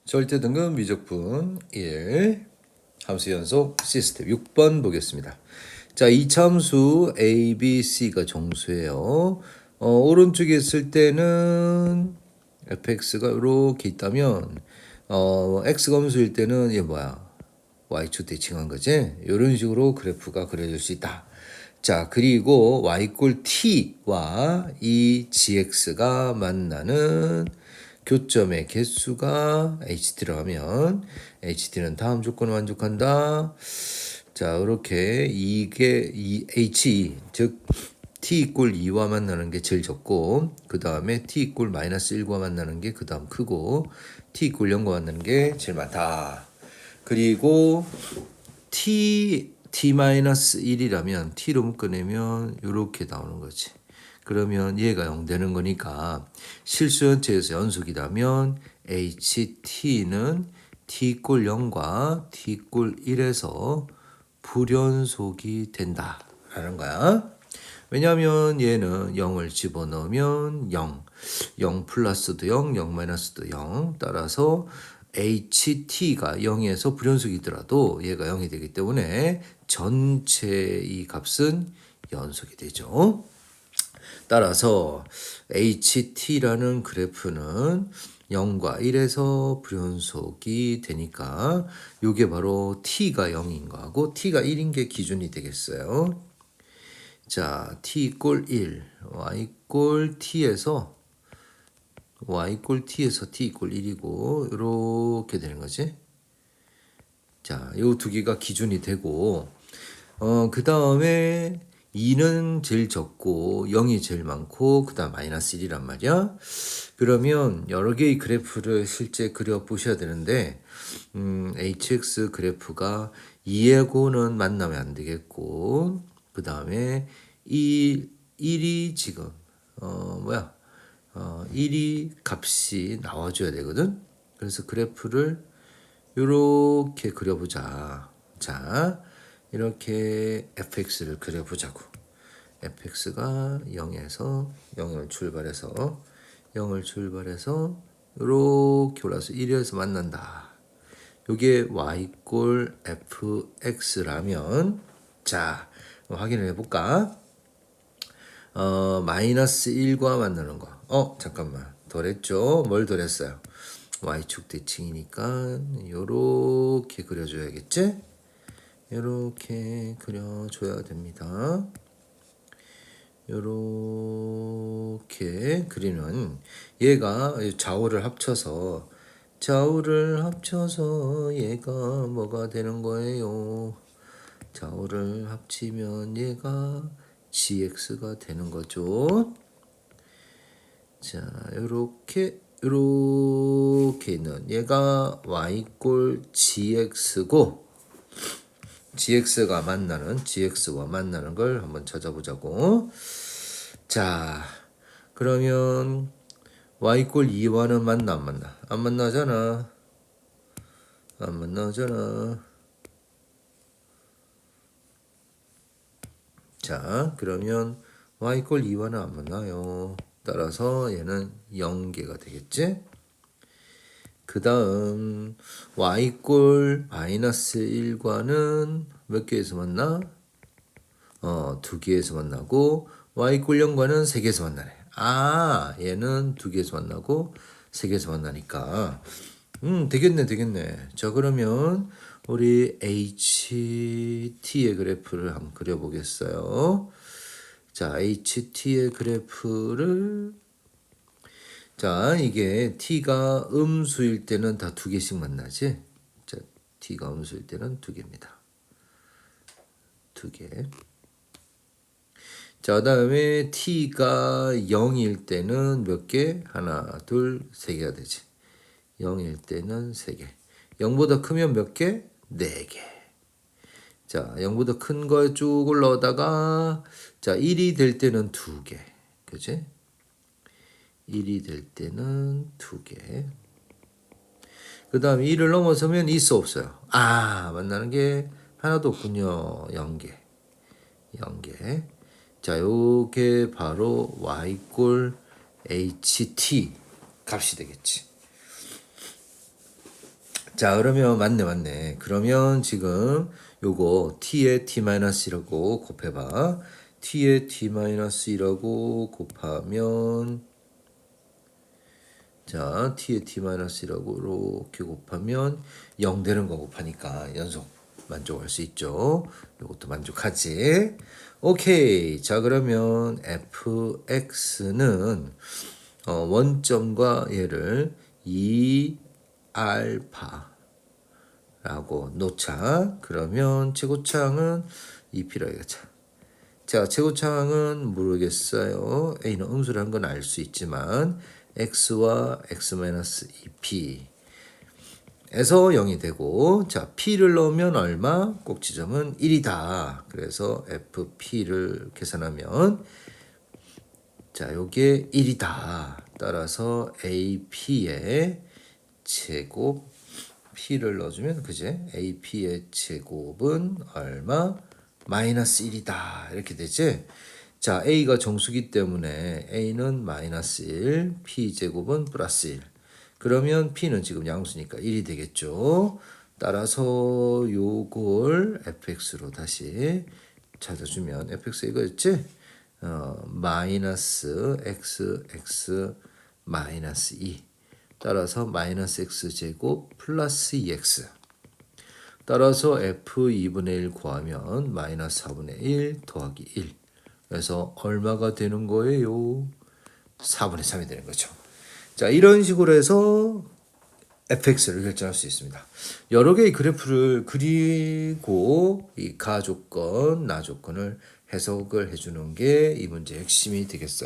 절대 등급 미적분 1 함수 연속 시스템 6번 보겠습니다. 자, 이차함수 a, b, c가 정수예요. 오른쪽에 있을 때는 fx가 이렇게 있다면 x가 함수일 때는 이게 뭐야? y축 대칭한 거지? 이런 식으로 그래프가 그려질 수 있다. 자, 그리고 y 꼴 t와 이 gx가 만나는 교점의 개수가 HT로 하면 HT는 다음 조건을 만족한다. 자, 이렇게 이게 이 H 즉 t 이꼴 2와 만나는 게 제일 적고 그 다음에 t 이꼴 마이너스 1과 만나는 게 그 다음 크고 t 이꼴 0과 만나는 게 제일 많다. 그리고 t-1이라면 t로 묶어내면 이렇게 나오는 거지. 그러면 얘가 0 되는 거니까 실수연체에서 연속이라면 HT는 T 꼴 0과 T 꼴 1에서 불연속이 된다라는 거야. 왜냐하면 얘는 0을 집어넣으면 0, 0 플러스도 0, 0 마이너스도 0 따라서 HT가 0에서 불연속이더라도 얘가 0이 되기 때문에 전체 이 값은 연속이 되죠. 따라서 HT라는 그래프는 0과 1에서 불연속이 되니까 이게 바로 T가 0인 거하고 T가 1인 게 기준이 되겠어요. 자, T 이꼴 1, Y 꼴 T에서 T 이꼴 1이고 이렇게 되는 거지. 자, 이 두 개가 기준이 되고 그 다음에 2는 제일 적고 0이 제일 많고 그 다음 마이너스 1이란 말이야. 그러면 여러 개의 그래프를 실제 그려 보셔야 되는데 hx 그래프가 2하고는 만나면 안 되겠고 그 다음에 1이 지금 1이 값이 나와줘야 되거든. 그래서 그래프를 이렇게 그려보자. 자, 이렇게 fx를 그려보자고. fx가 0에서 0을 출발해서 이렇게 올라서 1에서 만난다. 이게 y 꼴 fx라면 자, 확인을 해볼까? 마이너스 1과 만나는 거. 잠깐만. 덜했죠? 뭘 덜했어요? y축 대칭이니까 요렇게 그려줘야겠지? 요렇게 그려줘야 됩니다. 요렇게 그리는 얘가 좌우를 합쳐서 얘가 뭐가 되는 거예요? 좌우를 합치면 얘가 gx가 되는 거죠. 자, 요렇게 있는 얘가 y 꼴 gx고 gx와 만나는 걸 한번 찾아보자고. 자, 그러면 y 꼴 2와는 만나 안 만나? 안 만나잖아. 자, 그러면 y 꼴 2와는 안 만나요. 따라서 얘는 0개가 되겠지? 그 다음 y 꼴 마이너스 1과는 몇 개에서 만나? 2개에서 만나고 y 꼴 0과는 3개에서 만나네. 얘는 2개에서 만나고 3개에서 만나니까 되겠네. 자, 그러면 우리 HT의 그래프를 한번 그려보겠어요. 자, HT의 그래프를 자, 이게 t가 음수일 때는 다 2개씩 만나지? 자, t가 음수일 때는 2개입니다. 2개. 자, 다음에 t가 0일 때는 몇 개? 하나, 둘, 3개가 되지. 0일 때는 3개. 0보다 크면 몇 개? 4개. 자, 0보다 큰 거 쭉 올라오다가 자, 1이 될 때는 2개. 그치? 1이 될 때는 2개. 그 다음에 1을 넘어서면 있어 없어요? 만나는 게 하나도 없군요. 0개. 자, 요게 바로 y 꼴 ht 값이 되겠지. 자, 그러면 맞네. 그러면 지금 요거 t에 t-1이라고 곱해봐. t에 t-1이라고 곱하면 자, t에 t-1이라고 이렇게 곱하면 0 되는 거 곱하니까 연속 만족할 수 있죠. 요것도 만족하지. 오케이. 자, 그러면 fx는 원점과 얘를 2알파 라고 놓자. 그러면 최고창은 2p라고 하자. 자, 최고창은 모르겠어요. a는 음수라는 건 알 수 있지만 x와 x-2p 에서 0이 되고, 자, p를 넣으면 얼마? 꼭 지점은 1이다. 그래서 fp를 계산하면 자, 요게 1이다. 따라서 ap의 제곱 p를 넣어주면 그제 ap의 제곱은 얼마? 마이너스 1이다. 이렇게 되지? 자, a가 정수기 때문에 a는 마이너스 1, p 제곱은 플러스 1. 그러면 p는 지금 양수니까 1이 되겠죠. 따라서 요걸 fx로 다시 찾아주면 fx 이거였지? 마이너스 x 마이너스 2. 따라서 마이너스 x제곱 플러스 2x. 따라서 f2분의 1 구하면 마이너스 4분의 1 더하기 1. 그래서 얼마가 되는 거예요? 4분의 3이 되는 거죠. 자, 이런 식으로 해서 fx를 결정할 수 있습니다. 여러 개의 그래프를 그리고 이 가조건, 나조건을 해석을 해주는 게 이 문제의 핵심이 되겠어요.